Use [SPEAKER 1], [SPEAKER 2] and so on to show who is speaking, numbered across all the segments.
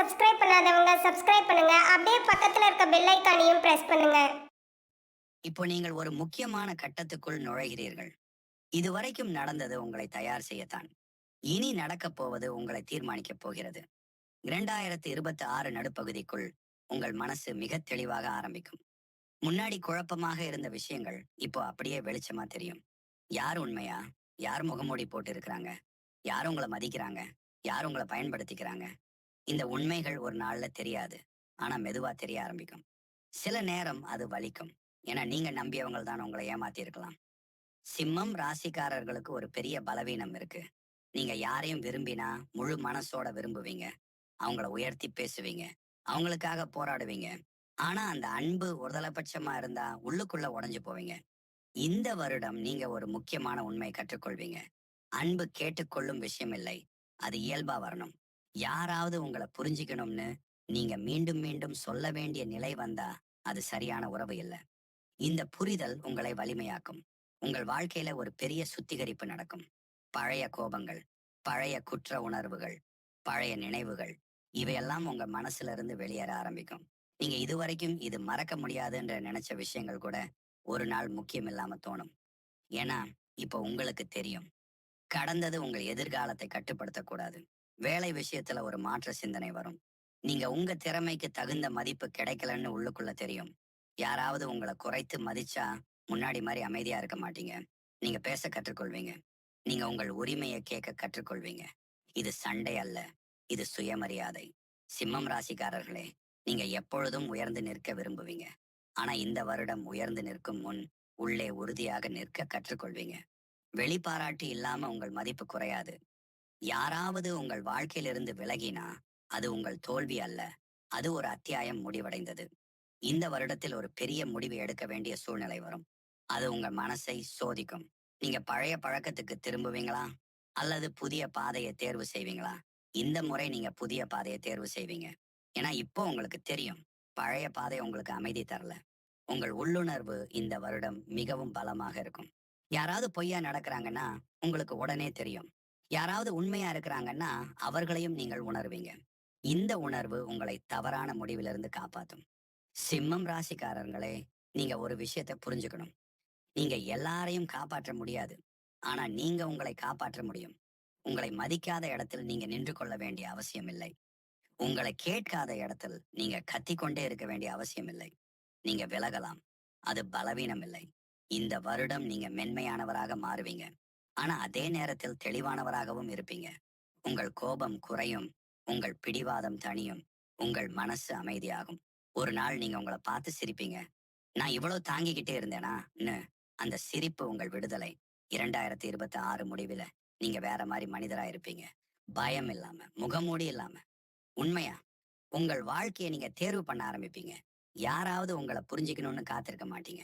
[SPEAKER 1] Subscribe பண்ணாதவங்க subscribe பண்ணுங்க. அப்படியே பக்கத்துல இருக்க பெல் ஐகானையும் பிரஸ் பண்ணுங்க.
[SPEAKER 2] இப்போ நீங்கள் ஒரு முக்கியமான கட்டத்துக்குள் நுழைகிறீர்கள். இதுவரைக்கும் நடந்தது உங்களை தயார் செய்யத்தான். இனி நடக்கப் போவது உங்களை தீர்மானிக்கப் போகிறது. 2026 நடுப்பகுதிக்குள் உங்கள் மனசு மிகத் தெளிவாக ஆரம்பிக்கும். முன்னாடி குழப்பமாக இருந்த விஷயங்கள் இப்போ அப்படியே வெளிச்சமா தெரியும். யார் உண்மையா? யார் முகமூடி போட்டு இருக்கிறாங்க? யார் உங்கள மதிக்கிறாங்க? யார் உங்கள பயன்படுத்திக்கிறாங்க? இந்த உண்மைகள் ஒரு நாள்ல தெரியாது. ஆனா மெதுவா தெரிய ஆரம்பிக்கும். சில நேரம் அது வலிக்கும். ஏன்னா நீங்க நம்பியவங்க தான் உங்களை ஏமாத்தி இருக்கலாம். சிம்மம் ராசிக்காரர்களுக்கு ஒரு பெரிய பலவீனம் இருக்கு. நீங்க யாரையும் விரும்பினா முழு மனசோட விரும்புவீங்க. அவங்கள உயர்த்தி பேசுவீங்க. அவங்களுக்காக போராடுவீங்க. ஆனா அந்த அன்பு ஒருதலைபட்சமா இருந்தா உள்ளுக்குள்ள உடைஞ்சு போவீங்க. இந்த வருடம் நீங்க ஒரு முக்கியமான உண்மையை கற்றுக்கொள்வீங்க. அன்பு கேட்டுக்கொள்ளும் விஷயம் இல்லை. அது இயல்பா வரணும். யாராவது உங்கள புரிஞ்சுக்கணும்னு நீங்க மீண்டும் மீண்டும் சொல்ல வேண்டிய நிலை வந்தா அது சரியான உறவு இல்ல. இந்த புரிதல் உங்களை வலிமையாக்கும். உங்கள் வாழ்க்கையில ஒரு பெரிய சுத்திகரிப்பு நடக்கும். பழைய கோபங்கள், பழைய குற்ற உணர்வுகள், பழைய நினைவுகள் இவையெல்லாம் உங்க மனசுல இருந்து வெளியேற ஆரம்பிக்கும். நீங்க இதுவரைக்கும் இது மறக்க முடியாதுன்ற நினைச்ச விஷயங்கள் கூட ஒரு நாள் முக்கியம் இல்லாம தோணும். ஏன்னா இப்போ உங்களுக்கு தெரியும். கடந்தது உங்கள் எதிர்காலத்தை கட்டுப்படுத்தக்கூடாது. வேலை விஷயத்துல ஒரு மாற்ற சிந்தனை வரும். நீங்க உங்க திறமைக்கு தகுந்த மதிப்பு கிடைக்கலன்னு உள்ளுக்குள்ள தெரியும். யாராவது உங்களை குறைத்து மதிச்சா முன்னாடி மாதிரி அமைதியா இருக்க மாட்டீங்க. நீங்க பேச கற்றுக்கொள்வீங்க. நீங்க உங்கள் உரிமையை கேட்க கற்றுக்கொள்வீங்க. இது சண்டை அல்ல. இது சுயமரியாதை. சிம்மம் ராசிக்காரர்களே, நீங்க எப்பொழுதும் உயர்ந்து நிற்க விரும்புவீங்க. ஆனா இந்த வருடம் உயர்ந்து நிற்கும் முன் உள்ளே உறுதியாக நிற்க கற்றுக்கொள்வீங்க. வெளிப்பாராட்டு இல்லாம உங்கள் மதிப்பு குறையாது. யாராவது உங்கள் வாழ்க்கையிலிருந்து விலகினா அது உங்கள் தோல்வி அல்ல. அது ஒரு அத்தியாயம் முடிவடைந்தது. இந்த வருடத்தில் ஒரு பெரிய முடிவு எடுக்க வேண்டிய சூழ்நிலை வரும். அது உங்க மனசை சோதிக்கும். நீங்க பழைய பழக்கத்துக்கு திரும்புவீங்களா? அல்லது புதிய பாதையை தேர்வு செய்வீங்களா? இந்த முறை நீங்க புதிய பாதையை தேர்வு செய்வீங்க. ஏன்னா இப்போ உங்களுக்கு தெரியும். பழைய பாதை உங்களுக்கு அமைதி தரல. உங்கள் உள்ளுணர்வு இந்த வருடம் மிகவும் பலமாக இருக்கும். யாராவது பொய்யா நடக்கிறாங்கன்னா உங்களுக்கு உடனே தெரியும். யாராவது உண்மையா இருக்கிறாங்கன்னா அவர்களையும் நீங்கள் உணர்வீங்க. இந்த உணர்வு உங்களை தவறான முடிவிலிருந்து காப்பாத்தும். சிம்மம் ராசிக்காரர்களே, நீங்க ஒரு விஷயத்தை புரிஞ்சுக்கணும். நீங்க எல்லாரையும் காப்பாற்ற முடியாது. ஆனா நீங்க உங்களை காப்பாற்ற முடியும். உங்களை மதிக்காத இடத்தில் நீங்க நின்று கொள்ள வேண்டிய அவசியம் இல்லை. உங்களை கேட்காத இடத்தில் நீங்க கத்திக்கொண்டே இருக்க வேண்டிய அவசியம் இல்லை. நீங்க விலகலாம். அது பலவீனம் இல்லை. இந்த வருடம் நீங்க மென்மையானவராக மாறுவீங்க. ஆனா அதே நேரத்தில் தெளிவானவராகவும் இருப்பீங்க. உங்கள் கோபம் குறையும். உங்கள் பிடிவாதம் தணியும். உங்கள் மனசு அமைதியாகும். ஒரு நாள் நீங்க உங்கள பார்த்து சிரிப்பீங்க. நான் இவ்வளவு தாங்கிக்கிட்டே இருந்தேனா? அந்த சிரிப்பு உங்கள் விடுதலை. 2026 முடிவில நீங்க வேற மாரி மனிதரா இருப்பீங்க. பயம் இல்லாம, முகமூடி இல்லாம. உண்மையா, உங்கள் வாழ்க்கைய நீங்க தேர்வு பண்ண ஆரம்பிப்பீங்க. யாராவது உங்கள புரிஞ்சுக்கணும்னு காத்திருக்க மாட்டீங்க.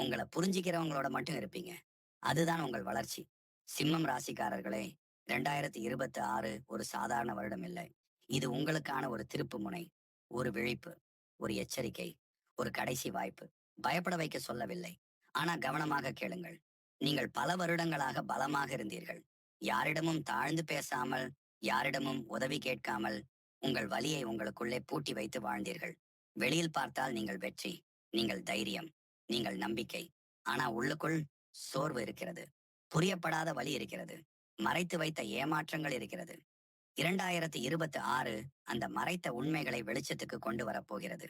[SPEAKER 2] உங்கள புரிஞ்சுக்கிறவங்களோட மட்டும் இருப்பீங்க. அதுதான் உங்கள் வளர்ச்சி. சிம்மம் ராசிக்காரர்களே, 2026 ஒரு சாதாரண வருடம் இல்லை. இது உங்களுக்கான ஒரு திருப்புமுனை, ஒரு விழிப்பு, ஒரு எச்சரிக்கை, ஒரு கடைசி வாய்ப்பு. பயப்பட வைக்க சொல்லவில்லை. ஆனா கவனமாக கேளுங்கள். நீங்கள் பல வருடங்களாக பலமாக இருந்தீர்கள். யாரிடமும் தாழ்ந்து பேசாமல், யாரிடமும் உதவி கேட்காமல், உங்கள் வலியை உங்களுக்குள்ளே பூட்டி வைத்து வாழ்ந்தீர்கள். வெளியில் பார்த்தால் நீங்கள் வெற்றி, நீங்கள் தைரியம், நீங்கள் நம்பிக்கை. ஆனா உள்ளுக்குள் சோர்வு இருக்கிறது. புரியப்படாத வலி இருக்கிறது. மறைத்து வைத்த ஏமாற்றங்கள் இருக்கிறது. 2026 அந்த மறைத்த உண்மைகளை வெளிச்சத்துக்கு கொண்டு வரப்போகிறது.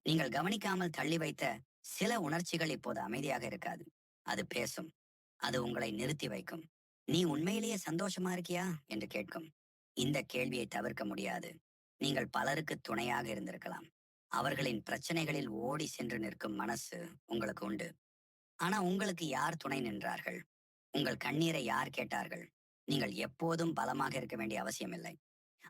[SPEAKER 2] நீங்கள் கவனிக்காமல் தள்ளி வைத்த சில உணர்ச்சிகள் இப்போது அமைதியாக இருக்காது. அது பேசும். அது உங்களை நிறுத்தி வைக்கும். நீ உண்மையிலேயே சந்தோஷமா இருக்கியா என்று கேட்கும். இந்த கேள்வியை தவிர்க்க முடியாது. நீங்கள் பலருக்கு துணையாக இருந்திருக்கலாம். அவர்களின் பிரச்சனைகளில் ஓடி சென்று நிற்கும் மனசு உங்களுக்கு உண்டு. ஆனா உங்களுக்கு யார் துணை நின்றார்கள்? உங்கள் கண்ணீரை யார் கேட்டார்கள்? நீங்கள் எப்போதும் பலமாக இருக்க வேண்டிய அவசியமில்லை.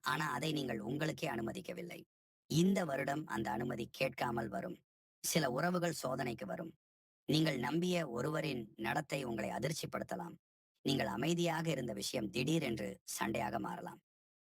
[SPEAKER 2] ஆனா அதை நீங்கள் உங்களுக்கே அனுமதிக்கவில்லை. இந்த வருடம் அந்த அனுமதி கேட்காமல் வரும். சில உறவுகள் சோதனைக்கு வரும். நீங்கள் நம்பிய ஒருவரின் நடத்தை உங்களை அதிர்ச்சிப்படுத்தலாம். நீங்கள் அமைதியாக இருந்த விஷயம் திடீரென்று சண்டையாக மாறலாம்.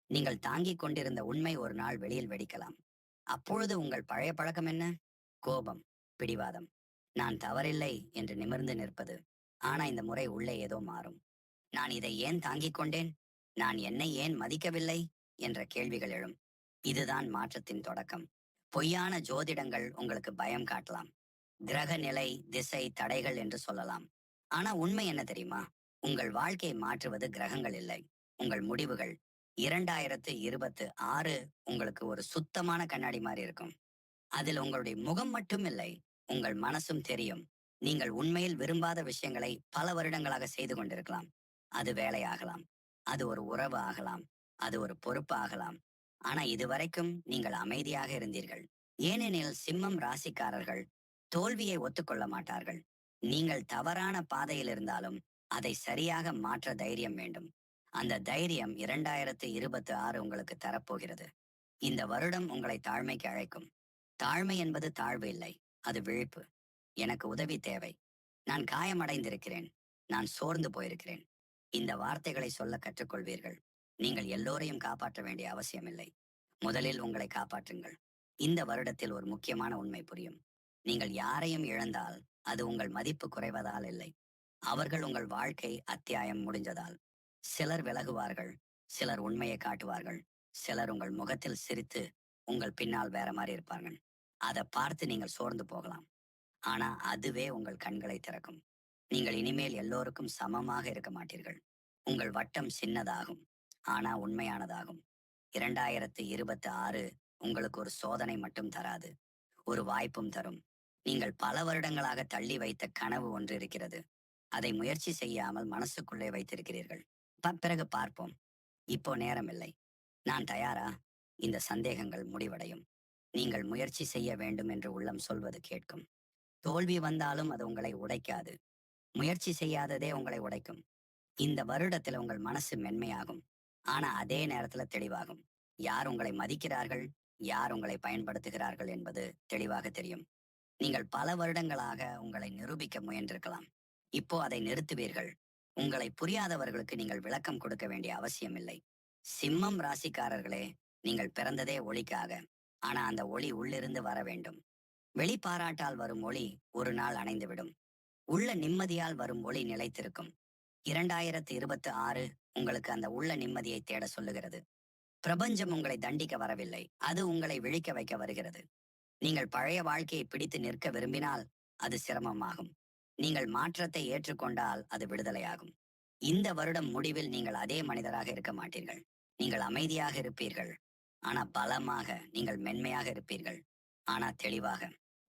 [SPEAKER 2] நீங்கள் தாங்கிக் கொண்டிருந்த உண்மை ஒரு நாள் வெளியில் வெடிக்கலாம். அப்பொழுது உங்கள் பழைய பழக்கம் என்ன? கோபம், பிடிவாதம். நான் தவறில்லை என்று நிமிர்ந்து நிற்பது. ஆனா இந்த முறை உள்ளே ஏதோ மாறும். நான் இதை ஏன் தாங்கிக் கொண்டேன்? நான் என்னை ஏன் மதிக்கவில்லை? என்ற கேள்விகள் எழும். இதுதான் மாற்றத்தின் தொடக்கம். பொய்யான ஜோதிடங்கள் உங்களுக்கு பயம் காட்டலாம். கிரக நிலை, திசை, தடைகள் என்று சொல்லலாம். ஆனா உண்மை என்ன தெரியுமா? உங்கள் வாழ்க்கையை மாற்றுவது கிரகங்கள் இல்லை, உங்கள் முடிவுகள். 2026 உங்களுக்கு ஒரு சுத்தமான கண்ணாடி மாதிரி இருக்கும். அதில் உங்களுடைய முகம் மட்டும் இல்லை, உங்கள் மனசும் தெரியும். நீங்கள் உண்மையில் விரும்பாத விஷயங்களை பல வருடங்களாக செய்து கொண்டிருக்கலாம். அது வேலையாகலாம், அது ஒரு உறவு ஆகலாம், அது ஒரு பொறுப்பு ஆகலாம். ஆனா இதுவரைக்கும் நீங்கள் அமைதியாக இருந்தீர்கள். ஏனெனில் சிம்மம் ராசிக்காரர்கள் தோல்வியை ஒத்துக்கொள்ள மாட்டார்கள். நீங்கள் தவறான பாதையில் இருந்தாலும் அதை சரியாக மாற்ற தைரியம் வேண்டும். அந்த தைரியம் 2026 உங்களுக்கு தரப்போகிறது. இந்த வருடம் உங்களை தாழ்மைக்கு அழைக்கும். தாழ்மை என்பது தாழ்வு இல்லை, அது விழிப்பு. எனக்கு உதவி தேவை, நான் காயமடைந்திருக்கிறேன், நான் சோர்ந்து போயிருக்கிறேன். இந்த வார்த்தைகளை சொல்ல கற்றுக்கொள்வீர்கள். நீங்கள் எல்லோரையும் காப்பாற்ற வேண்டிய அவசியமில்லை. முதலில் உங்களை காப்பாற்றுங்கள். இந்த வருடத்தில் ஒரு முக்கியமான உண்மை புரியும். நீங்கள் யாரையும் இழந்தால் அது உங்கள் மதிப்பு குறைவதால் இல்லை, அவர்கள் உங்கள் வாழ்க்கை அத்தியாயம் முடிஞ்சதால். சிலர் விலகுவார்கள், சிலர் உண்மையை காட்டுவார்கள், சிலர் உங்கள் முகத்தில் சிரித்து உங்கள் பின்னால் வேற மாதிரி இருப்பார்கள். அதை பார்த்து நீங்கள் சோர்ந்து போகலாம். ஆனா அதுவே உங்கள் கண்களை திறக்கும். நீங்கள் இனிமேல் எல்லோருக்கும் சமமாக இருக்க மாட்டீர்கள். உங்கள் வட்டம் சின்னதாகும், ஆனா உண்மையானதாகும். 2026 உங்களுக்கு ஒரு சோதனை மட்டும் தராது, ஒரு வாய்ப்பும் தரும். நீங்கள் பல வருடங்களாக தள்ளி வைத்த கனவு ஒன்று இருக்கிறது. அதை முயற்சி செய்யாமல் மனசுக்குள்ளே வைத்திருக்கிறீர்கள். பிறகு பார்ப்போம். இப்போ நேரமில்லை. நான் தயாரா? இந்த சந்தேகங்கள் முடிவடையும். நீங்கள் முயற்சி செய்ய வேண்டும் என்று உள்ளம் சொல்வது கேட்கும். தோல்வி வந்தாலும் அது உங்களை உடைக்காது. முயற்சி செய்யாததே உங்களை உடைக்கும். இந்த வருடத்துல உங்கள் மனசு மென்மையாகும். ஆனா அதே நேரத்துல தெளிவாகும். யார் உங்களை மதிக்கிறார்கள், யார் உங்களை பயன்படுத்துகிறார்கள் என்பது தெளிவாக தெரியும். நீங்கள் பல வருடங்களாக உங்களை நிரூபிக்க முயன்றிருக்கலாம். இப்போ அதை நிறுத்துவீர்கள். உங்களை புரியாதவர்களுக்கு நீங்கள் விளக்கம் கொடுக்க வேண்டிய அவசியம் இல்லை. சிம்மம் ராசிக்காரர்களே, நீங்கள் பிறந்ததே ஒளிக்காக. ஆனா அந்த ஒளி உள்ளிருந்து வர வேண்டும். வெளிப்பாராட்டால் வரும் ஒளி ஒரு நாள் அணைந்துவிடும். உள்ள நிம்மதியால் வரும் ஒளி நிலைத்திருக்கும். 2026 உங்களுக்கு அந்த உள்ள நிம்மதியை தேட சொல்லுகிறது. பிரபஞ்சம் உங்களை தண்டிக்க வரவில்லை, அது உங்களை விழிக்க வைக்க வருகிறது. நீங்கள் பழைய வாழ்க்கையை பிடித்து நிற்க விரும்பினால் அது சிரமமாகும். நீங்கள் மாற்றத்தை ஏற்றுக்கொண்டால் அது விடுதலையாகும். இந்த வருடம் முடிவில் நீங்கள் அதே மனிதராக இருக்க மாட்டீர்கள். நீங்கள் அமைதியாக இருப்பீர்கள், ஆனா பலமாக. நீங்கள் மென்மையாக இருப்பீர்கள், ஆனா தெளிவாக.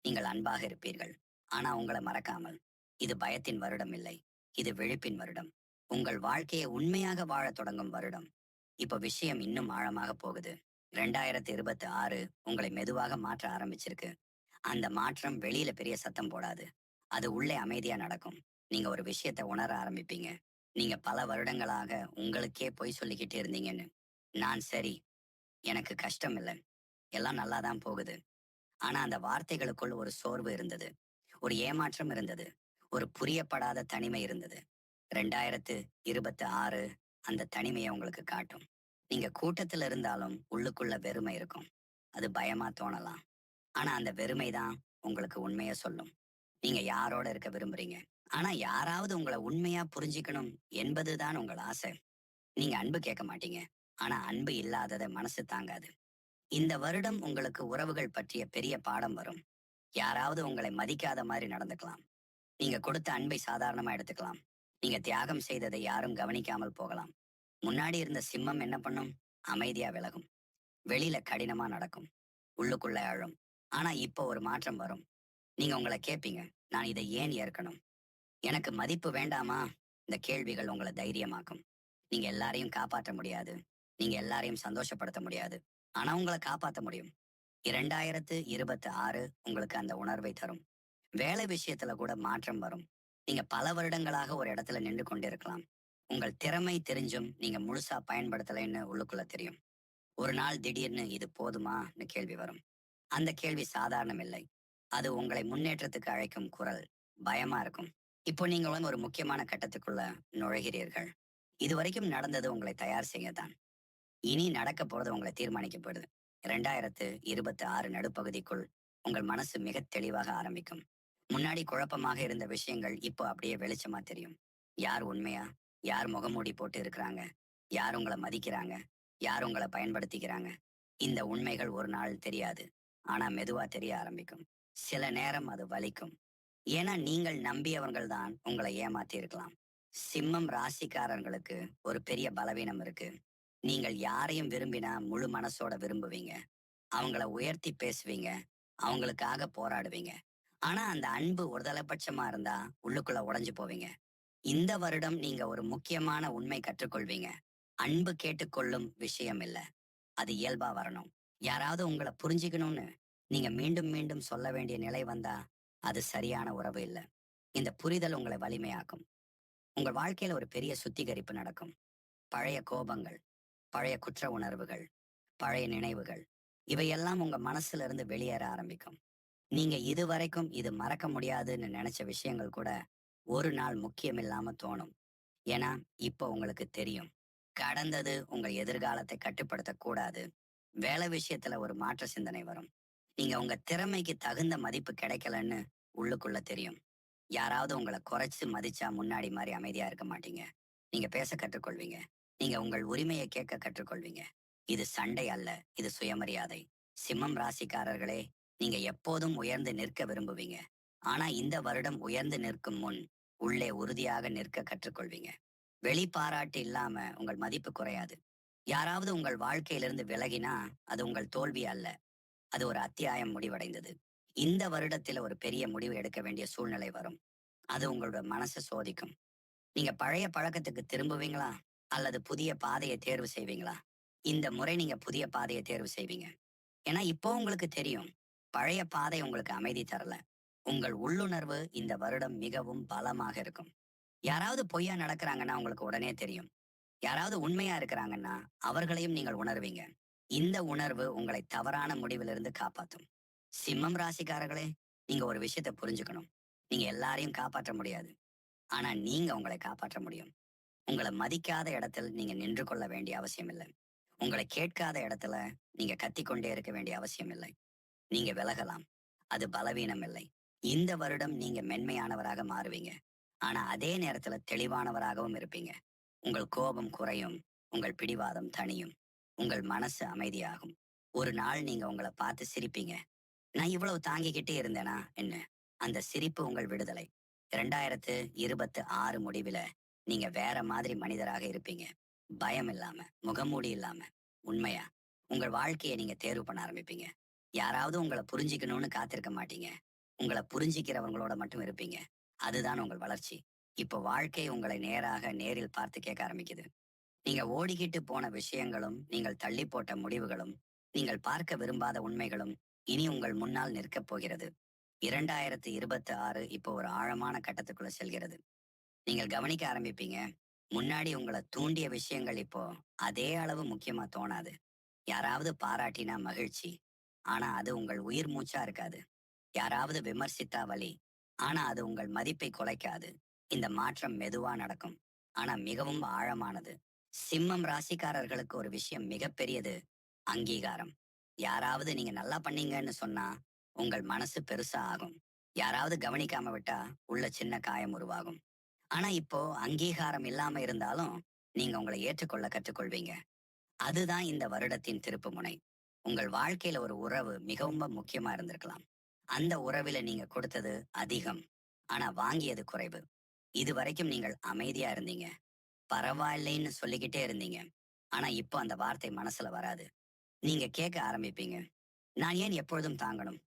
[SPEAKER 2] நீங்கள் அன்பாக இருப்பீர்கள், ஆனா உங்களை மறக்காமல். இது பயத்தின் வருடம் இல்லை, இது விழிப்பின் வருடம். உங்கள் வாழ்க்கையை உண்மையாக வாழத் தொடங்கும் வருடம். இப்ப விஷயம் இன்னும் ஆழமாக போகுது. 2026 உங்களை மெதுவாக மாற்ற ஆரம்பிச்சிருக்கு. அந்த மாற்றம் வெளியில பெரிய சத்தம் போடாது, அது உள்ளே அமைதியா நடக்கும். நீங்க ஒரு விஷயத்தை உணர ஆரம்பிப்பீங்க. நீங்க பல வருடங்களாக உங்களுக்கே பொய் சொல்லிக்கிட்டு இருந்தீங்கன்னு. நான் சரி, எனக்கு கஷ்டம் இல்லை, எல்லாம் நல்லா தான் போகுது. ஆனா அந்த வார்த்தைகளுக்குள் ஒரு சோர்வு இருந்தது, ஒரு ஏமாற்றம் இருந்தது, ஒரு புரியப்படாத தனிமை இருந்தது. 2026 அந்த தனிமையை உங்களுக்கு காட்டும். நீங்க கூட்டத்துல இருந்தாலும் உள்ளுக்குள்ள வெறுமை இருக்கும். அது பயமா தோணலாம், ஆனா அந்த வெறுமை தான் உங்களுக்கு உண்மையை சொல்லும். நீங்க யாரோட இருக்க விரும்புறீங்க, ஆனா யாராவது உங்களை உண்மையா புரிஞ்சுக்கணும் என்பதுதான் உங்கள் ஆசை. நீங்க அன்பு கேட்க மாட்டீங்க, ஆனா அன்பு இல்லாததை மனசு தாங்காது. இந்த வருடம் உங்களுக்கு உறவுகள் பற்றிய பெரிய பாடம் வரும். யாராவது உங்களை மதிக்காத மாதிரி நடந்துக்கலாம். நீங்க கொடுத்த அன்பை சாதாரணமா எடுத்துக்கலாம். நீங்க தியாகம் செய்ததை யாரும் கவனிக்காமல் போகலாம். முன்னாடி இருந்த சிம்மம் என்ன பண்ணும்? அமைதியா விலகும். வெளியில கடினமா நடக்கும், உள்ளுக்குள்ள அழும். ஆனா இப்போ ஒரு மாற்றம் வரும். நீங்க உங்களை கேட்பீங்க, நான் இதை ஏன் ஏற்கணும்? எனக்கு மதிப்பு வேண்டாமா? இந்த கேள்விகள் உங்களை தைரியமாக்கும். நீங்க எல்லாரையும் காப்பாற்ற முடியாது, நீங்க எல்லாரையும் சந்தோஷப்படுத்த முடியாது, ஆனா உங்களை காப்பாற்ற முடியும். 2026 உங்களுக்கு அந்த உணர்வை தரும். வேலை விஷயத்துல கூட மாற்றம் வரும். நீங்க பல வருடங்களாக ஒரு இடத்துல நின்று கொண்டிருக்கலாம். உங்கள் திறமை தெரிஞ்சும் நீங்க முழுசா பயன்படுத்தலைன்னு உள்ளுக்குள்ள தெரியும். ஒரு நாள் திடீர்னு இது போதுமான்னு கேள்வி வரும். அந்த கேள்வி சாதாரணம் இல்லை, அது உங்களை முன்னேற்றத்துக்கு அழைக்கும் குரல். பயமா இருக்கும். இப்போ நீங்க ஒரு முக்கியமான கட்டத்துக்குள்ள நுழைகிறீர்கள். இதுவரைக்கும் நடந்தது உங்களை தயார் செய்யத்தான். இனி நடக்க போறது உங்களை தீர்மானிக்கப்படுது. 2026 நடுப்பகுதிக்குள் உங்கள் மனசு மிக தெளிவாக ஆரம்பிக்கும். முன்னாடி குழப்பமாக இருந்த விஷயங்கள் இப்போ அப்படியே வெளிச்சமா தெரியும். யார் உண்மையா, யார் முகமூடி போட்டு இருக்கிறாங்க, யார் உங்களை மதிக்கிறாங்க, யார் உங்களை பயன்படுத்திக்கிறாங்க. இந்த உண்மைகள் ஒரு நாள் தெரியாது. ஆனா மெதுவா தெரிய ஆரம்பிக்கும். சில நேரம் அது வலிக்கும். ஏன்னா நீங்கள் நம்பியவர்கள் தான் உங்களை ஏமாத்தி இருக்கலாம். சிம்மம் ராசிக்காரர்களுக்கு ஒரு பெரிய பலவீனம் இருக்கு. நீங்கள் யாரையும் விரும்பினா முழு மனசோட விரும்புவீங்க. அவங்கள உயர்த்தி பேசுவீங்க. அவங்களுக்காக போராடுவீங்க. ஆனா அந்த அன்பு ஒருதலைபட்சமா இருந்தா உள்ளுக்குள்ள உடைஞ்சு போவீங்க. இந்த வருடம் நீங்க ஒரு முக்கியமான உண்மை கற்றுக்கொள்வீங்க. அன்பு கேட்டுக்கொள்ளும் விஷயம் இல்ல. அது இயல்பா வரணும். யாராவது உங்கள புரிஞ்சுக்கணும்னு நீங்க மீண்டும் மீண்டும் சொல்ல வேண்டிய நிலை வந்தா, அது சரியான உறவு இல்ல. இந்த புரிதல் உங்களை வலிமையாக்கும். உங்க வாழ்க்கையில ஒரு பெரிய சுத்திகரிப்பு நடக்கும். பழைய கோபங்கள், பழைய குற்ற உணர்வுகள், பழைய நினைவுகள் இவையெல்லாம் உங்க மனசுல இருந்து வெளியேற ஆரம்பிக்கும். நீங்க இதுவரைக்கும் இது மறக்க முடியாதுன்னு நினைச்ச விஷயங்கள் கூட ஒரு நாள் முக்கியமில்லாம தோணும். ஏன்னா, இப்போ உங்களுக்கு தெரியும். கடந்தது உங்க எதிர்காலத்தை கட்டுப்படுத்தக் கூடாது. வேலை விஷயத்துல ஒரு மாற்ற சிந்தனை வரும். நீங்க உங்க திறமைக்கு தகுந்த மதிப்பு கிடைக்கலன்னு உள்ளுக்குள்ள தெரியும். யாராவது உங்கள குறைச்சு மதிச்சா முன்னாடி மாரி அமைதியா இருக்க மாட்டீங்க. நீங்க பேச கற்றுக்கொள்வீங்க. நீங்க உங்கள் உரிமையை கேட்க கற்றுக்கொள்வீங்க. இது சண்டை அல்ல, இது சுயமரியாதை. சிம்மம் ராசிக்காரர்களே, நீங்க எப்போதும் உயர்ந்து நிற்க விரும்புவீங்க. ஆனா இந்த வருடம் உயர்ந்து நிற்கும் முன் உள்ளே உறுதியாக நிற்க கற்றுக்கொள்வீங்க. வெளி பாராட்டு இல்லாம உங்கள் மதிப்பு குறையாது. யாராவது உங்கள் வாழ்க்கையிலிருந்து விலகினா அது உங்கள் தோல்வி அல்ல. அது ஒரு அத்தியாயம் முடிவடைந்தது. இந்த வருடத்துல ஒரு பெரிய முடிவு எடுக்க வேண்டிய சூழ்நிலை வரும். அது உங்களோட மனச சோதிக்கும். நீங்க பழைய பழக்கத்துக்கு திரும்புவீங்களா? அல்லது புதிய பாதையை தேர்வு செய்வீங்களா? இந்த முறை நீங்க புதிய பாதையை தேர்வு செய்வீங்க. ஏன்னா இப்போ உங்களுக்கு தெரியும். பழைய பாதை உங்களுக்கு அமைதி தரல. உங்கள் உள்ளுணர்வு இந்த வருடம் மிகவும் பலமாக இருக்கும். யாராவது பொய்யா நடக்கிறாங்கன்னா உங்களுக்கு உடனே தெரியும். யாராவது உண்மையா இருக்கிறாங்கன்னா அவர்களையும் நீங்கள் உணர்வீங்க. இந்த உணர்வு உங்களை தவறான முடிவிலிருந்து காப்பாத்தும். சிம்மம் ராசிக்காரர்களே, நீங்க ஒரு விஷயத்த புரிஞ்சுக்கணும். நீங்க எல்லாரையும் காப்பாற்ற முடியாது. ஆனா நீங்க உங்களை காப்பாற்ற முடியும். உங்களை மதிக்காத இடத்தில் நீங்க நின்று கொள்ள வேண்டிய அவசியம் இல்லை. உங்களை கேட்காத இடத்துல நீங்க கத்திக்கொண்டே இருக்க வேண்டிய அவசியம் இல்லை. நீங்க விலகலாம். அது பலவீனம் இல்லை. இந்த வருடம் நீங்க மென்மையானவராக மாறுவீங்க. ஆனா அதே நேரத்துல தெளிவானவராகவும் இருப்பீங்க. உங்கள் கோபம் குறையும். உங்கள் பிடிவாதம் தணியும். உங்கள் மனசு அமைதியாகும். ஒரு நாள் நீங்க உங்கள பார்த்து சிரிப்பீங்க. நான் இவ்வளவு தாங்கிக்கிட்டே இருந்தேனா என்ன? அந்த சிரிப்பு உங்கள் விடுதலை. 2026 முடிவில நீங்க வேற மாதிரி மனிதராக இருப்பீங்க. பயம் இல்லாம, முகமூடி இல்லாம, உண்மையா உங்கள் வாழ்க்கைய நீங்க தேர்வு பண்ண ஆரம்பிப்பீங்க. யாராவது உங்கள புரிஞ்சுக்கணும்னு காத்திருக்க மாட்டீங்க. உங்கள புரிஞ்சுக்கிறவங்களோட மட்டும் இருப்பீங்க. அதுதான் உங்கள் வளர்ச்சி. இப்போ வாழ்க்கை உங்களை நேரில் பார்த்து கேட்க ஆரம்பிக்குது. நீங்க ஓடிக்கிட்டு போன விஷயங்களும், நீங்கள் தள்ளி போட்ட முடிவுகளும், நீங்கள் பார்க்க விரும்பாத உண்மைகளும் இனி உங்கள் முன்னால் நிற்கப் போகிறது. 2026 இப்போ ஒரு ஆழமான கட்டத்துக்குள்ள செல்கிறது. நீங்கள் கவனிக்க ஆரம்பிப்பீங்க. முன்னாடி உங்கள தூண்டிய விஷயங்கள் இப்போ அதே அளவு முக்கியமா தோணாது. யாராவது பாராட்டினா மகிழ்ச்சி. ஆனா அது உங்கள் உயிர் மூச்சா இருக்காது. யாராவது விமர்சித்தா வலி. ஆனா அது உங்கள் மதிப்பை குலைக்காது. இந்த மாற்றம் மெதுவா நடக்கும். ஆனா மிகவும் ஆழமானது. சிம்மம் ராசிக்காரர்களுக்கு ஒரு விஷயம் மிகப்பெரியது. அங்கீகாரம். யாராவது நீங்க நல்லா பண்ணீங்கன்னு சொன்னா உங்கள் மனசு பெருசா ஆகும். யாராவது கவனிக்காம விட்டா உள்ள சின்ன காயம் உருவாகும். ஆனா இப்போ அங்கீகாரம் இல்லாம இருந்தாலும் நீங்க உங்களை ஏற்றுக்கொள்ள கற்றுக்கொள்வீங்க. அதுதான் இந்த வருடத்தின் திருப்புமுனை. உங்கள் வாழ்க்கையில ஒரு உறவு மிகவும் முக்கியமா இருந்திருக்கலாம். அந்த உறவில நீங்க கொடுத்தது அதிகம். ஆனா வாங்கியது குறைவு. இதுவரைக்கும் நீங்கள் அமைதியா இருந்தீங்க. பரவாயில்லைன்னு சொல்லிக்கிட்டே இருந்தீங்க. ஆனா இப்போ அந்த வார்த்தை மனசுல வராது. நீங்க கேட்க ஆரம்பிப்பீங்க. நான் ஏன் எப்பொழுதும் தாங்கணும்?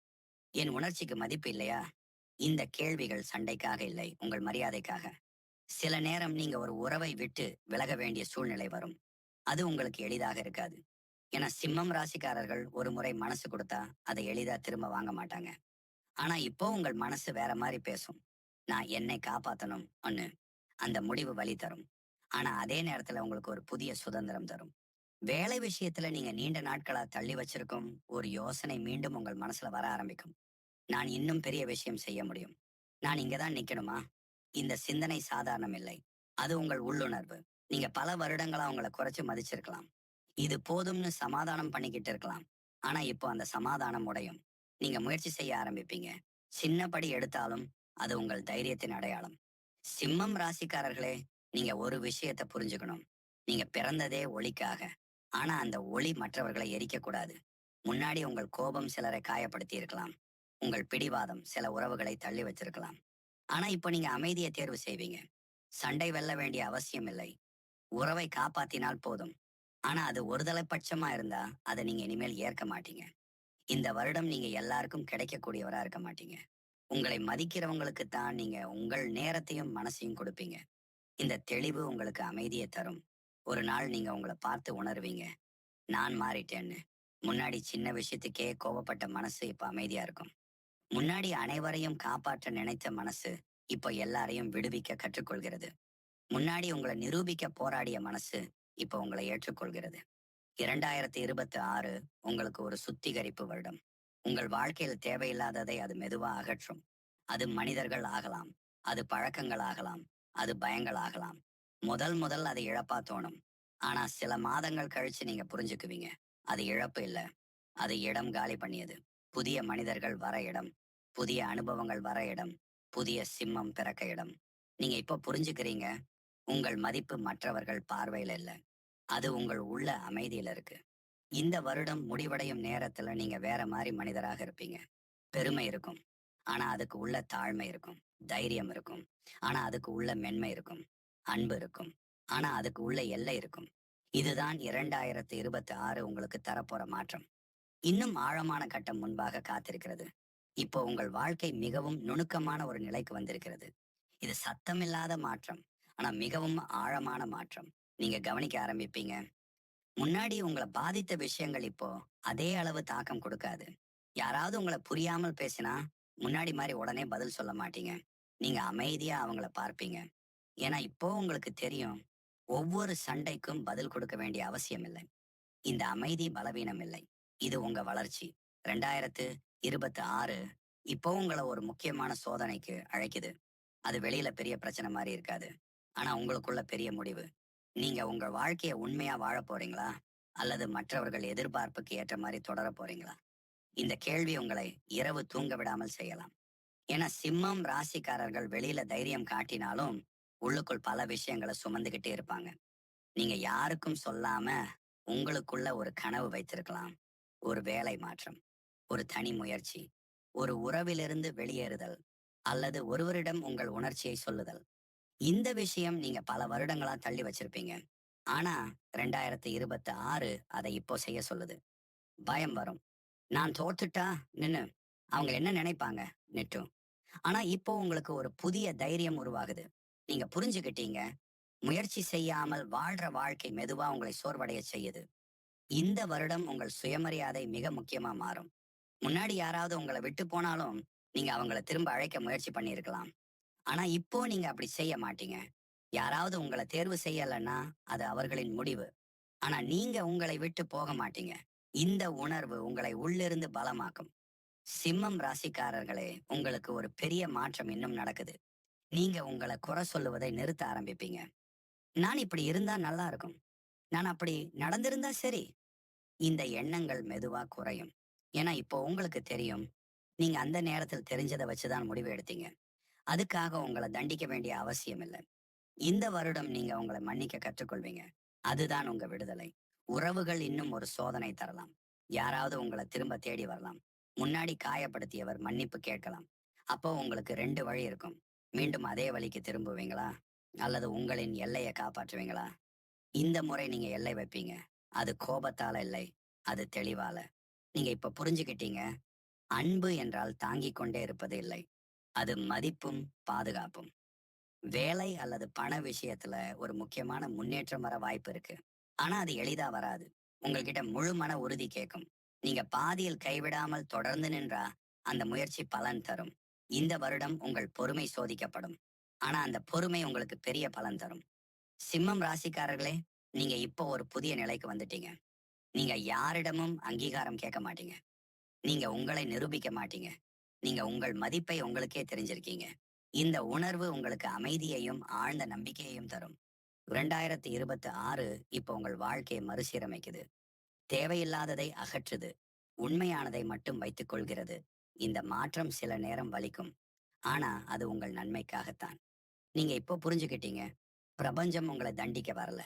[SPEAKER 2] என் உணர்ச்சிக்கு மதிப்பு இல்லையா? இந்த கேள்விகள் சண்டைக்காக இல்லை, உங்கள் மரியாதைக்காக. சில நேரம் நீங்க ஒரு உறவை விட்டு விலக வேண்டிய சூழ்நிலை வரும். அது உங்களுக்கு எளிதாக இருக்காது. ஏன்னா சிம்மம் ராசிக்காரர்கள் ஒரு முறை மனசு கொடுத்தா அதை எளிதா திரும்ப வாங்க மாட்டாங்க. ஆனா இப்போ உங்கள் மனசு வேற மாதிரி பேசும். நான் என்னை காப்பாத்தணும் ஒண்ணு. அந்த முடிவு வலி தரும். ஆனா அதே நேரத்துல உங்களுக்கு ஒரு புதிய சுதந்திரம் தரும். வேலை விஷயத்துல நீங்க நீண்ட நாட்களா தள்ளி வச்சிருக்கும் ஒரு யோசனை மீண்டும் உங்கள் மனசுல வர ஆரம்பிக்கும். நான் இன்னும் பெரிய விஷயம் செய்ய முடியும். நான் இங்கதான் நிக்கணுமா? இந்த சிந்தனை சாதாரணம் இல்லை. அது உங்கள் உள்ளுணர்வு. நீங்க பல வருடங்களா உங்களை குறைச்சு மதிச்சிருக்கலாம். இது போதும்னு சமாதானம் பண்ணிக்கிட்டு இருக்கலாம். ஆனா இப்போ அந்த சமாதானம் உடையும். நீங்க முயற்சி செய்ய ஆரம்பிப்பீங்க. சின்ன படி எடுத்தாலும் அது உங்கள் தைரியத்தின் அடையாளம். சிம்மம் ராசிக்காரர்களே, நீங்க ஒரு விஷயத்தை புரிஞ்சுக்கணும். நீங்க பிறந்ததே ஒளிக்காக. ஆனா அந்த ஒளி மற்றவர்களை எரிக்க கூடாது. முன்னாடி உங்கள் கோபம் சிலரை காயப்படுத்தி இருக்கலாம். உங்கள் பிடிவாதம் சில உறவுகளை தள்ளி வச்சிருக்கலாம். ஆனா இப்ப நீங்க அமைதியை தேர்வு செய்வீங்க. சண்டை வெல்ல வேண்டிய அவசியம் இல்லை. உறவை காப்பாத்தினால் போதும். ஆனா அது ஒருதலைப்பட்சமா இருந்தா அதை நீங்க இனிமேல் ஏற்க மாட்டீங்க. இந்த வருடம் நீங்க எல்லாருக்கும் கிடைக்கக்கூடியவரா இருக்க மாட்டீங்க. உங்களை மதிக்கிறவங்களுக்கு தான் நீங்க உங்கள் நேரத்தையும் மனசையும் கொடுப்பீங்க. இந்த தெளிவு உங்களுக்கு அமைதியை தரும். ஒரு நாள் நீங்க உங்களை பார்த்து உணர்வீங்க, நான் மாறிட்டேன்னு. முன்னாடி சின்ன விஷயத்துக்கே கோவப்பட்ட மனசு இப்ப அமைதியா இருக்கும். முன்னாடி அனைவரையும் காப்பாற்ற நினைத்த மனசு இப்போ எல்லாரையும் விடுவிக்க கற்றுக்கொள்கிறது. முன்னாடி உங்களை நிரூபிக்க போராடிய மனசு இப்போ உங்களை ஏற்றுக்கொள்கிறது. 2026 உங்களுக்கு ஒரு சுத்திகரிப்பு வருடம். உங்கள் வாழ்க்கையில் தேவையில்லாததை அது மெதுவா அகற்றும். அது மனிதர்கள் ஆகலாம், அது பழக்கங்கள் ஆகலாம், அது பயங்கள் ஆகலாம். முதல் முதல் அது இழப்பா தோணும். ஆனா சில மாதங்கள் கழிச்சு நீங்க புரிஞ்சுக்குவீங்க. அது இழப்பு இல்ல, அது இடம் காலி பண்ணியது. புதிய மனிதர்கள் வர இடம், புதிய அனுபவங்கள் வர இடம், புதிய சிம்மம் பிறக்க இடம். நீங்க இப்போ புரிஞ்சுக்கிறீங்க, உங்கள் மதிப்பு மற்றவர்கள் பார்வையில இல்ல, அது உங்கள் உள்ள அமைதியில இருக்கு. இந்த வருடம் முடிவடையும் நேரத்துல நீங்க வேற மாதிரி மனிதராக இருப்பீங்க. பெருமை இருக்கும், ஆனா அதுக்கு உள்ள தாழ்மை இருக்கும். தைரியம் இருக்கும், ஆனா அதுக்கு உள்ள மென்மை இருக்கும். அன்பு இருக்கும், ஆனா அதுக்கு உள்ள எல்லை இருக்கும். இதுதான் 2026 உங்களுக்கு தரப்போற மாற்றம். இன்னும் ஆழமான கட்டம் முன்பாக காத்திருக்கிறது. இப்போ உங்கள் வாழ்க்கை மிகவும் நுணுக்கமான ஒரு நிலைக்கு வந்திருக்கிறது. இது சத்தமில்லாத மாற்றம், ஆனா மிகவும் ஆழமான மாற்றம். நீங்க கவனிக்க ஆரம்பிப்பீங்க. முன்னாடி உங்களை பாதித்த விஷயங்கள் இப்போ அதே அளவு தாக்கம் கொடுக்காது. யாராவது உங்களை புரியாமல் பேசினா முன்னாடி மாதிரி உடனே பதில் சொல்ல மாட்டீங்க. நீங்க அமைதியா அவங்கள பார்ப்பீங்க. ஏன்னா இப்போ உங்களுக்கு தெரியும், ஒவ்வொரு சண்டைக்கும் பதில் கொடுக்க வேண்டிய அவசியம் இல்லை. இந்த அமைதி பலவீனம் இல்லை, இது உங்க வளர்ச்சி. 2026 இப்போ உங்களை ஒரு முக்கியமான சோதனைக்கு அழைக்குது. அது வெளியில பெரிய பிரச்சனை மாதிரி இருக்காது, ஆனா உங்களுக்குள்ள பெரிய முடிவு. நீங்க உங்க வாழ்க்கைய உண்மையா வாழ போறீங்களா, அல்லது மற்றவர்கள் எதிர்பார்ப்புக்கு ஏற்ற மாதிரி தொடர போறீங்களா? இந்த கேள்வி உங்களை இரவு தூங்க விடாமல் செய்யலாம். ஏன்னா சிம்மம் ராசிக்காரர்கள் வெளியில தைரியம் காட்டினாலும் உள்ளுக்குள் பல விஷயங்களை சுமந்துகிட்டே இருப்பாங்க. நீங்க யாருக்கும் சொல்லாம உங்களுக்குள்ள ஒரு கனவு வைத்திருக்கலாம். ஒரு வேலை மாற்றம், ஒரு தனி முயற்சி, ஒரு உறவிலிருந்து வெளியேறுதல், அல்லது ஒருவரிடம் உங்கள் உணர்ச்சியை சொல்லுதல். இந்த விஷயம் நீங்க பல வருடங்களா தள்ளி வச்சிருப்பீங்க. ஆனா 2026 அதை இப்போ செய்ய சொல்லுது. பயம் வரும். நான் தோத்துட்டா நின்னு அவங்க என்ன நினைப்பாங்க நெட்டும். ஆனா இப்போ உங்களுக்கு ஒரு புதிய தைரியம் உருவாகுது. நீங்க புரிஞ்சுக்கிட்டீங்க, முயற்சி செய்யாமல் வாழ்ற வாழ்க்கை மெதுவா உங்களை சோர்வடைய செய்யுது. இந்த வருடம் உங்கள் சுயமரியாதை மிக முக்கியமா மாறும். முன்னாடி யாராவது உங்களை விட்டு போனாலும் நீங்க அவங்கள திரும்ப அழைக்க முயற்சி பண்ணியிருக்கலாம். ஆனா இப்போ நீங்க அப்படி செய்ய மாட்டீங்க. யாராவது உங்களை தேர்வு செய்யலைன்னா அது அவர்களின் முடிவு. ஆனா நீங்க உங்களை விட்டு போக மாட்டீங்க. இந்த உணர்வு உங்களை உள்ளிருந்து பலமாக்கும். சிம்மம் ராசிக்காரர்களே, உங்களுக்கு ஒரு பெரிய மாற்றம் இன்னும் நடக்குது. நீங்க உங்களை குறை சொல்லுவதை நிறுத்த ஆரம்பிப்பீங்க. நான் இப்படி இருந்தா நல்லா இருக்கும், நான் அப்படி நடந்திருந்தா சரி. இந்த எண்ணங்கள் மெதுவா குறையும். ஏன்னா இப்போ உங்களுக்கு தெரியும், நீங்க அந்த நேரத்தில் தெரிஞ்சதை வச்சுதான் முடிவு எடுத்தீங்க. அதுக்காக உங்களை தண்டிக்க வேண்டிய அவசியம் இல்லை. இந்த வருடம் நீங்க உங்களை மன்னிக்க கற்றுக்கொள்வீங்க. அதுதான் உங்க விடுதலை. உறவுகள் இன்னும் ஒரு சோதனை தரலாம். யாராவது உங்களை திரும்ப தேடி வரலாம். முன்னாடி காயப்படுத்தியவர் மன்னிப்பு கேட்கலாம். அப்போ உங்களுக்கு 2 வழி இருக்கும். மீண்டும் அதே வழிக்கு திரும்புவீங்களா, அல்லது உங்களின் எல்லையை காப்பாற்றுவீங்களா? இந்த முறை நீங்க எல்லை வைப்பீங்க. அது கோபத்தால இல்லை, அது தெளிவால. நீங்க இப்ப புரிஞ்சுக்கிட்டீங்க, அன்பு என்றால் தாங்கிக் கொண்டே இருப்பது இல்லை, அது மதிப்பும் பாதுகாப்பும். வேலை அல்லது பண விஷயத்துல ஒரு முக்கியமான முன்னேற்றம் வர வாய்ப்பு இருக்கு. ஆனா அது எளிதா வராது. உங்ககிட்ட முழு மன உறுதி கேட்கும். நீங்க பாதியில் கைவிடாமல் தொடர்ந்து நின்றா அந்த முயற்சி பலன் தரும். இந்த வருடம் உங்கள் பொறுமை சோதிக்கப்படும். ஆனா அந்த பொறுமை உங்களுக்கு பெரிய பலன் தரும். சிம்மம் ராசிக்காரர்களே, நீங்க இப்போ ஒரு புதிய நிலைக்கு வந்துட்டீங்க. நீங்க யாரிடமும் அங்கீகாரம் கேட்க மாட்டீங்க. நீங்க உங்களை நிரூபிக்க மாட்டீங்க. நீங்க உங்கள் மதிப்பை உங்களுக்கே தெரிஞ்சிருக்கீங்க. இந்த உணர்வு உங்களுக்கு அமைதியையும் ஆழ்ந்த நம்பிக்கையையும் தரும். 2026 இப்போ உங்கள் வாழ்க்கையை மறுசீரமைக்குது. தேவையில்லாததை அகற்றுது. உண்மையானதை மட்டும் வைத்துக் கொள்கிறது. இந்த மாற்றம் சில நேரம் வலிக்கும். ஆனா அது உங்கள் நன்மைக்காகத்தான். நீங்க இப்போ புரிஞ்சுக்கிட்டீங்க, பிரபஞ்சம் உங்களை தண்டிக்க வரல.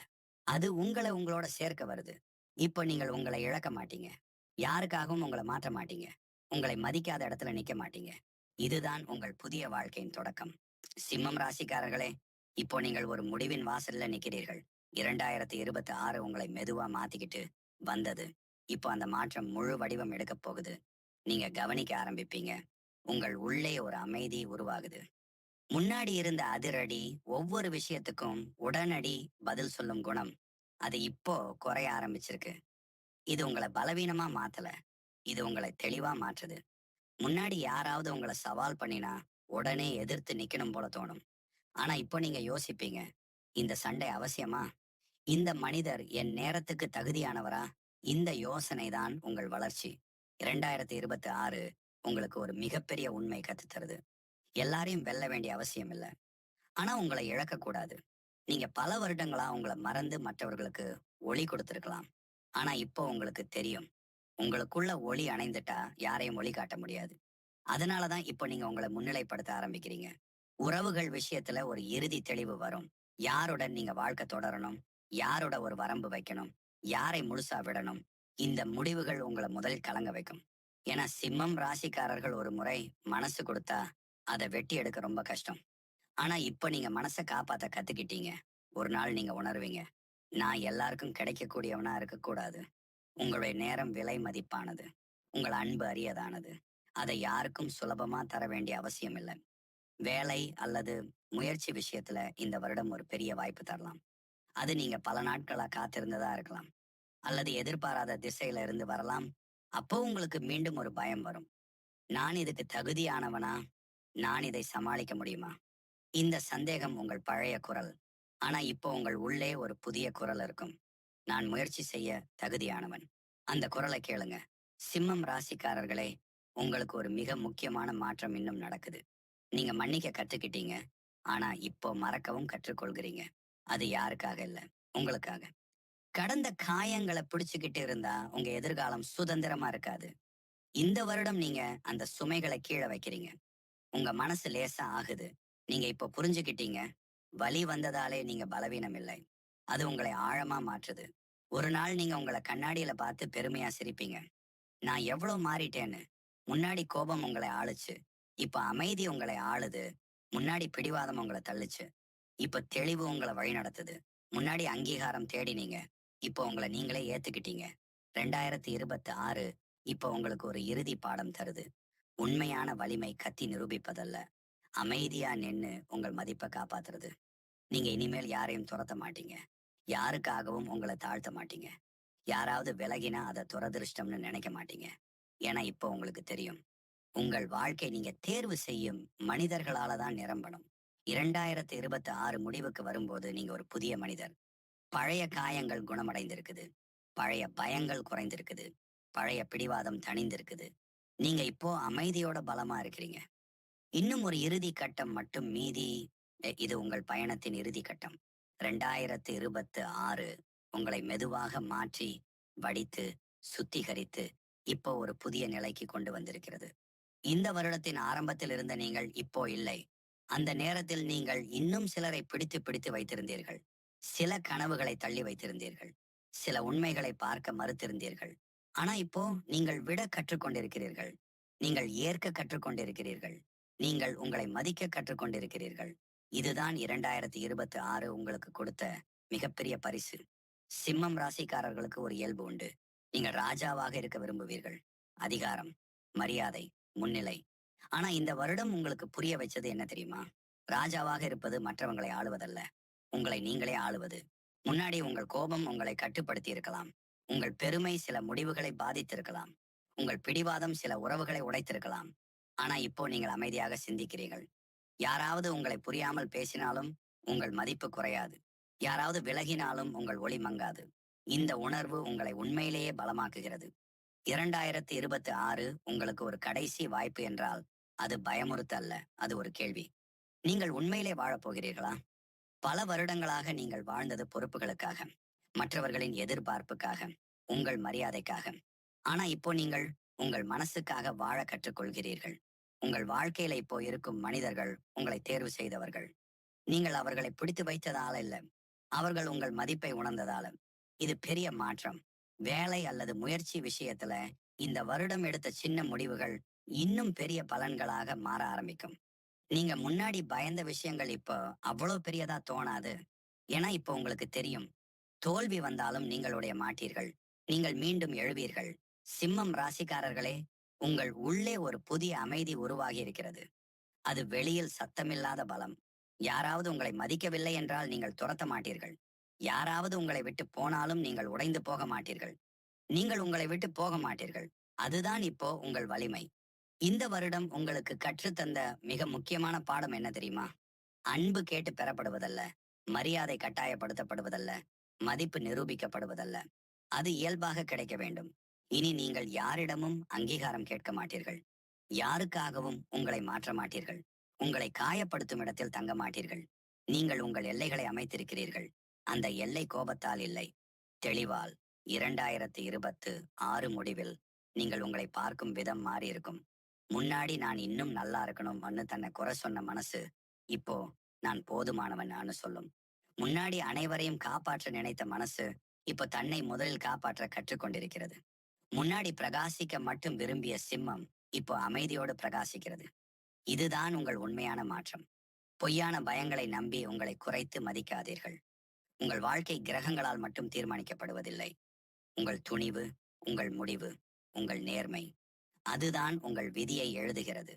[SPEAKER 2] அது உங்களை உங்களோட சேர்க்க வருது. இப்போ நீங்கள் உங்களை இழக்க மாட்டீங்க. யாருக்காகவும் உங்கள மாற்ற மாட்டீங்க. உங்களை மதிக்காத இடத்துல நிக்க மாட்டீங்க. இதுதான் உங்கள் புதிய வாழ்க்கையின் தொடக்கம். சிம்மம் ராசிக்காரர்களே, இப்போ நீங்கள் ஒரு முடிவின் வாசல்ல நிக்கிறீர்கள். 2026 உங்களை மெதுவா மாத்திக்கிட்டு வந்தது. இப்போ அந்த மாற்றம் முழு வடிவம் எடுக்கப் போகுது. நீங்க கவனிக்க ஆரம்பிப்பீங்க. உங்கள் உள்ளே ஒரு அமைதி உருவாகுது. முன்னாடி இருந்த அதிரடி, ஒவ்வொரு விஷயத்துக்கும் உடனடி பதில் சொல்லும் குணம், அது இப்போ குறைய ஆரம்பிச்சிருக்கு. இது உங்கள பலவீனமா மாத்தல. இது உங்கள தெளிவா மாற்றுது. முன்னாடி யாராவது உங்கள சவால் பண்ணினா, உடனே எதிர்த்து நிக்கணும் போல தோணும். ஆனா இப்போ நீங்க யோசிப்பீங்க, இந்த சண்டை அவசியமா? இந்த மனிதர் என் நேரத்துக்கு தகுதியானவரா? இந்த யோசனை தான் உங்கள் வளர்ச்சி. 2026 உங்களுக்கு ஒரு மிகப்பெரிய உண்மை கத்துத் தருது. எல்லாரையும் வெல்ல வேண்டிய அவசியம் இல்ல. ஆனா உங்களை இழக்கக்கூடாது. நீங்க பல வருடங்களா உங்கள மறந்து மற்றவர்களுக்கு ஒளி கொடுத்திருக்கலாம். ஆனா இப்போ உங்களுக்கு தெரியும். உங்களுக்குள்ள ஒளி அணைந்துட்டா யாரையும் ஒளி காட்ட முடியாது. அதனால தான் இப்போ நீங்க உங்கள முன்னிலைப்படுத்த ஆரம்பிக்கிறீங்க. உறவுகள் விஷயத்துல ஒரு இறுதி தெளிவு வரும். யாருடன் நீங்க வாழ்க்கை தொடரணும்? யாரோட ஒரு வரம்பு வைக்கணும்? யாரை முழுசா விடணும்? இந்த முடிவுகள் உங்கள முதலில் கலங்க வைக்கும். ஏன்னா சிம்மம் ராசிக்காரர்கள் ஒரு முறை மனசு கொடுத்தா, அத வெட்டி எடுக்க ரொம்ப கஷ்டம். ஆனா இப்ப நீங்க மனச காப்பாத்த கத்துக்கிட்டீங்க. ஒரு நாள் நீங்க உணர்வீங்க. நான் எல்லாருக்கும் கிடைக்கக்கூடியவனா இருக்கக்கூடாது. உங்களுடைய நேரம் விலை மதிப்பானது. உங்கள் அன்பு அரியதானது. அதை யாருக்கும் சுலபமா தர வேண்டிய அவசியம் இல்ல. வேலை அல்லது முயற்சி விஷயத்துல இந்த வருடம் ஒரு பெரிய வாய்ப்பு தரலாம். அது நீங்க பல நாட்களா காத்திருந்ததா இருக்கலாம். அல்லது எதிர்பாராத திசையில இருந்து வரலாம். அப்போ உங்களுக்கு மீண்டும் ஒரு பயம் வரும். நான் இதுக்கு தகுதியானவனா? நான் இதை சமாளிக்க முடியுமா? இந்த சந்தேகம் உங்கள் பழைய குரல். ஆனா இப்போ உங்கள் உள்ளே ஒரு புதிய குரல் இருக்கும். நான் முயற்சி செய்ய தகுதியானவன். அந்த குரலை கேளுங்க. சிம்மம் ராசிக்காரர்களே, உங்களுக்கு ஒரு மிக முக்கியமான மாற்றம் இன்னும் நடக்குது. நீங்க மன்னிக்க கத்துக்கிட்டீங்க. ஆனா இப்போ மறக்கவும் கற்றுக்கொள்கிறீங்க. அது யாருக்காக இல்ல, உங்களுக்காக. கடந்த காயங்களை பிடிச்சுக்கிட்டு இருந்தா உங்க எதிர்காலம் சுதந்திரமா இருக்காது. இந்த வருடம் நீங்க அந்த சுமைகளை கீழ வைக்கிறீங்க. உங்க மனசு லேசா ஆகுது. நீங்க இப்போ புரிஞ்சுக்கிட்டீங்க. வலி வந்ததாலே நீங்க பலவீனம் இல்லை. அது உங்களை ஆழமா மாற்றுது. ஒரு நாள் நீங்க உங்கள கண்ணாடியில பார்த்து பெருமையா சிரிப்பீங்க. நான் எவ்வளவு மாறிட்டேன்னு. முன்னாடி கோபம் உங்களை ஆளுச்சு. இப்ப அமைதி உங்களை ஆளுது. முன்னாடி பிடிவாதம் உங்களை தள்ளுச்சு. இப்ப தெளிவு உங்களை வழிநடத்துது. முன்னாடி அங்கீகாரம் தேடினீங்க. இப்போ உங்களை நீங்களே ஏத்துக்கிட்டீங்க. 2026 இப்போ உங்களுக்கு ஒரு இறுதி பாடம் தருது. உண்மையான வலிமை கத்தி நிரூபிப்பதல்ல. அமைதியா நின்னு உங்கள் மதிப்பை காப்பாத்துறது. நீங்க இனிமேல் யாரையும் துரத்த மாட்டீங்க. யாருக்காகவும் உங்களை தாழ்த்த மாட்டீங்க. யாராவது விலகினா அதை துரதிருஷ்டம்னு நினைக்க மாட்டீங்க. ஏன்னா இப்போ உங்களுக்கு தெரியும். உங்கள் வாழ்க்கை நீங்க தேர்வு செய்யும் மனிதர்களால தான் நிரம்பணும். 2026 முடிவுக்கு வரும்போது நீங்க ஒரு புதிய மனிதர். பழைய காயங்கள் குணமடைந்திருக்குது. பழைய பயங்கள் குறைந்திருக்குது. பழைய பிடிவாதம் தணிந்திருக்குது. நீங்க இப்போ அமைதியோட பலமா இருக்கிறீங்க. இன்னும் ஒரு இறுதி கட்டம் மட்டும் மீதி. இது உங்கள் பயணத்தின் இறுதி கட்டம். 2026 உங்களை மெதுவாக மாற்றி, வடித்து, சுத்திகரித்து, இப்போ ஒரு புதிய நிலைக்கு கொண்டு வந்திருக்கிறது. இந்த வருடத்தின் ஆரம்பத்தில் இருந்த நீங்கள் இப்போ இல்லை. அந்த நேரத்தில் நீங்கள் இன்னும் சிலரை பிடித்து பிடித்து வைத்திருந்தீர்கள். சில கனவுகளை தள்ளி வைத்திருந்தீர்கள். சில உண்மைகளை பார்க்க மறுத்திருந்தீர்கள். ஆனா இப்போ நீங்கள் விட கற்றுக்கொண்டிருக்கிறீர்கள். நீங்கள் ஏற்க கற்றுக்கொண்டிருக்கிறீர்கள். நீங்கள் உங்களை மதிக்க கற்றுக்கொண்டிருக்கிறீர்கள். இதுதான் 2026 உங்களுக்கு கொடுத்த மிகப்பெரிய பரிசு. சிம்மம் ராசிக்காரர்களுக்கு ஒரு இயல்பு உண்டு. நீங்கள் ராஜாவாக இருக்க விரும்புவீர்கள். அதிகாரம், மரியாதை, முன்னிலை. ஆனா இந்த வருடம் உங்களுக்கு புரிய வச்சது என்ன தெரியுமா? ராஜாவாக இருப்பது மற்றவங்களை ஆளுவதல்ல. உங்களை நீங்களே ஆளுவது. முன்னாடி உங்கள் கோபம் உங்களை கட்டுப்படுத்தி இருக்கலாம். உங்கள் பெருமை சில முடிவுகளை பாதித்திருக்கலாம். உங்கள் பிடிவாதம் சில உறவுகளை உடைத்திருக்கலாம். ஆனா இப்போ நீங்கள் அமைதியாக சிந்திக்கிறீர்கள். யாராவது உங்களை புரியாமல் பேசினாலும் உங்கள் மதிப்பு குறையாது. யாராவது விலகினாலும் உங்கள் ஒளி மங்காது. இந்த உணர்வு உங்களை உண்மையிலேயே பலமாக்குகிறது. 2026 உங்களுக்கு ஒரு கடைசி வாய்ப்பு என்றால் அது பயமுறுத்த அல்ல, அது ஒரு கேள்வி. நீங்கள் உண்மையிலே வாழப் போகிறீர்களா? பல வருடங்களாக நீங்கள் வாழ்ந்தது பொறுப்புகளுக்காக, மற்றவர்களின் எதிர்பார்ப்புக்காக, உங்கள் மரியாதைக்காக. ஆனா இப்போ நீங்கள் உங்கள் மனசுக்காக வாழ கற்றுக்கொள்கிறீர்கள். உங்கள் வாழ்க்கையில இப்போ இருக்கும் மனிதர்கள் உங்களை தேர்வு செய்தவர்கள். நீங்கள் அவர்களை பிடித்து வைத்ததால இல்ல, அவர்கள் உங்கள் மதிப்பை உணர்ந்ததால. இது பெரிய மாற்றம். வேலை அல்லது முயற்சி விஷயத்துல இந்த வருடம் எடுத்த சின்ன முடிவுகள் இன்னும் பெரிய பலன்களாக மாற ஆரம்பிக்கும். நீங்க முன்னாடி பயந்த விஷயங்கள் இப்போ அவ்வளவு பெரியதா தோணாது. ஏன்னா இப்போ உங்களுக்கு தெரியும், தோல்வி வந்தாலும் நீங்களுடைய மாட்டீர்கள். நீங்கள் மீண்டும் எழுவீர்கள். சிம்மம் ராசிக்காரர்களே, உங்கள் உள்ளே ஒரு புதிய அமைதி உருவாகி இருக்கிறது. அது வெளியில் சத்தமில்லாத பலம். யாராவது உங்களை மதிக்கவில்லை என்றால் நீங்கள் துரத்த மாட்டீர்கள். யாராவது உங்களை விட்டு போனாலும் நீங்கள் உடைந்து போக மாட்டீர்கள். நீங்கள் உங்களை விட்டு போக மாட்டீர்கள். அதுதான் இப்போ உங்கள் வலிமை. இந்த வருடம் உங்களுக்கு கற்றுத்தந்த மிக முக்கியமான பாடம் என்ன தெரியுமா? அன்பு கேட்டு பெறப்படுவதல்ல, மரியாதை கட்டாயப்படுத்தப்படுவதல்ல, மதிப்பு நிரூபிக்கப்படுவதல்ல. அது இயல்பாக கிடைக்க வேண்டும். இனி நீங்கள் யாரிடமும் அங்கீகாரம் கேட்க மாட்டீர்கள். யாருக்காகவும் உங்களை மாற்ற மாட்டீர்கள். உங்களை காயப்படுத்தும் இடத்தில் தங்க மாட்டீர்கள். நீங்கள் உங்கள் எல்லைகளை அமைத்திருக்கிறீர்கள். அந்த எல்லை கோபத்தால் இல்லை, தெளிவால். 2026 முடிவில் நீங்கள் உங்களை பார்க்கும் விதம் மாறி இருக்கும். முன்னாடி நான் இன்னும் நல்லா இருக்கணும்னு தன்னை குறை சொன்ன மனசு இப்போ நான் போதுமானவன்னு சொல்லும். முன்னாடி அனைவரையும் காப்பாற்ற நினைத்த மனசு இப்போ தன்னை முதலில் காப்பாற்ற கற்றுக்கொண்டிருக்கிறது. முன்னாடி பிரகாசிக்க மட்டும் விரும்பிய சிம்மம் இப்போ அமைதியோடு பிரகாசிக்கிறது. இதுதான் உங்கள் உண்மையான மாற்றம். பொய்யான பயங்களை நம்பி உங்களை குறைத்து மதிக்காதீர்கள். உங்கள் வாழ்க்கை கிரகங்களால் மட்டும் தீர்மானிக்கப்படுவதில்லை. உங்கள் துணிவு, உங்கள் முடிவு, உங்கள் நேர்மை, அதுதான் உங்கள் விதியை எழுதுகிறது.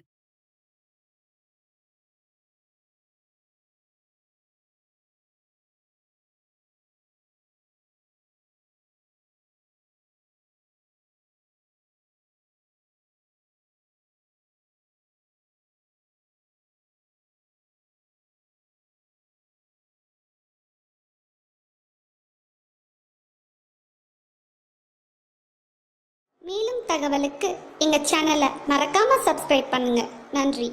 [SPEAKER 1] மேலும் தகவலுக்கு எங்கள் சேனலை மறக்காமல் சப்ஸ்கிரைப் பண்ணுங்கள். நன்றி.